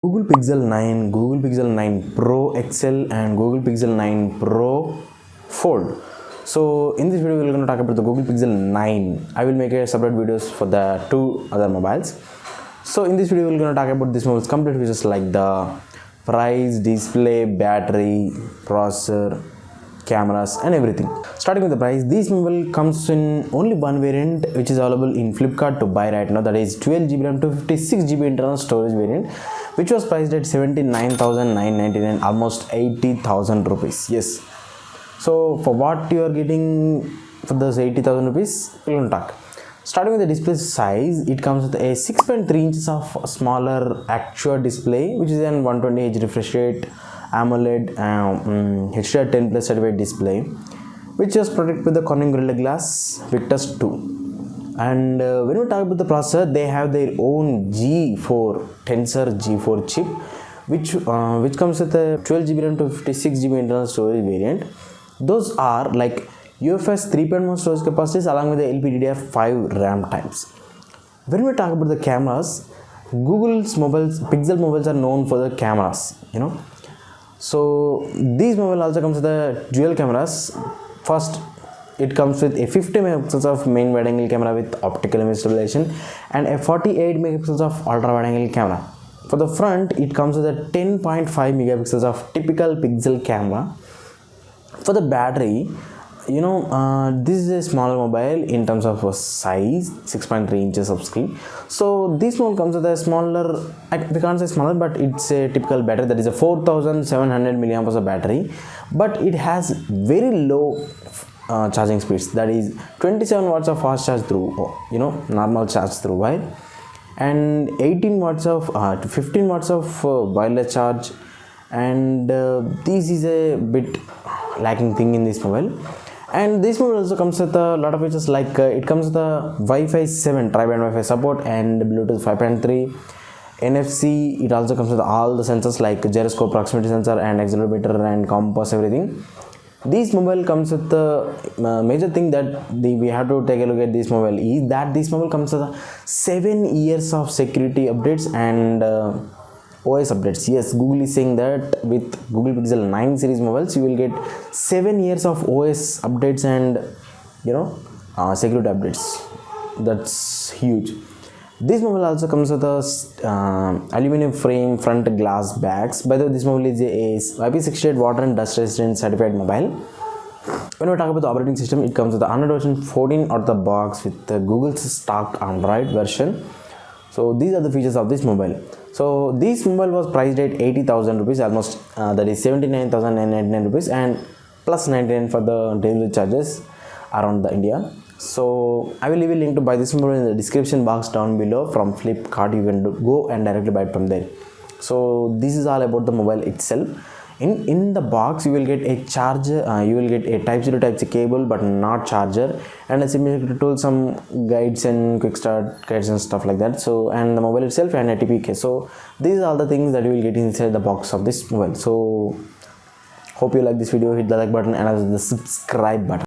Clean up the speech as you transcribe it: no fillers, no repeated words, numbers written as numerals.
Google Pixel 9, Google Pixel 9 Pro XL and Google Pixel 9 Pro Fold. So in this video we're going to talk about the Google Pixel 9. I will make a separate videos for the two other mobiles. So in this video we're going to talk about this mobile's complete features like the price, display, battery, processor, cameras and everything. Starting with the price, this mobile comes in only one variant which is available in Flipkart to buy right now, that is 12GB RAM to 56GB internal storage variant, which was priced at 79,999, almost 80,000 rupees. Yes, so for what you are getting for those 80,000 rupees, we will talk. Starting with the display size, it comes with a 6.3 inches of smaller actual display, which is an 120Hz refresh rate AMOLED HDR10 plus certified display, which is protected with the Corning Gorilla Glass Victus 2. And when we talk about the processor, they have their own G4 Tensor G4 chip, which comes with a 12GB RAM to 56GB internal storage variant. Those are like UFS 3.1 storage capacities along with the LPDDR5 RAM types. When we talk about the cameras, Google's mobiles, Pixel mobiles are known for the cameras, So these mobile also comes with the dual cameras. First, it comes with a 50 megapixels of main wide angle camera with optical image stabilization and a 48 megapixels of ultra wide angle camera. For the front, it comes with a 10.5 megapixels of typical Pixel camera. For the battery, this is a smaller mobile in terms of size, 6.3 inches of screen. So this one comes with a smaller, we can't say smaller, but it's a typical battery, that is a 4700 milliamp of battery, but it has very low charging speeds, that is 27 watts of fast charge through, normal charge through wire, and 18 watts of to 15 watts of wireless charge, and this is a bit lacking thing in this mobile. And this mobile also comes with a lot of features like it comes with a Wi-Fi 7 tri-band Wi-Fi support and Bluetooth 5.3, NFC. It also comes with all the sensors like gyroscope, proximity sensor and accelerometer and compass, everything. This mobile comes with the major thing that we have to take a look at this mobile is that this mobile comes with 7 years of security updates and OS updates. Yes, Google is saying that with Google Pixel 9 series mobiles you will get 7 years of OS updates and security updates. That's huge. This mobile also comes with a aluminum frame front glass backs. By the way, this mobile is a IP68 water and dust resistant certified mobile. When we talk about the operating system, it comes with the Android version 14 out of the box with the Google's stock Android version. So these are the features of this mobile. So this mobile was priced at 80,000 rupees, almost that is 79,999 rupees, and plus 99 for the delivery charges around the India. So I will leave a link to buy this mobile in the description box down below from Flipkart. You can go and directly buy it from there. So this is all about the mobile itself. In the box you will get a charger, you will get a Type-C to Type-C cable but not charger, and a semiconductor tool, some guides and quick start guides and stuff like that. So and the mobile itself and a TP case. So these are all the things that you will get inside the box of this mobile. So hope you like this video. Hit the like button and the subscribe button.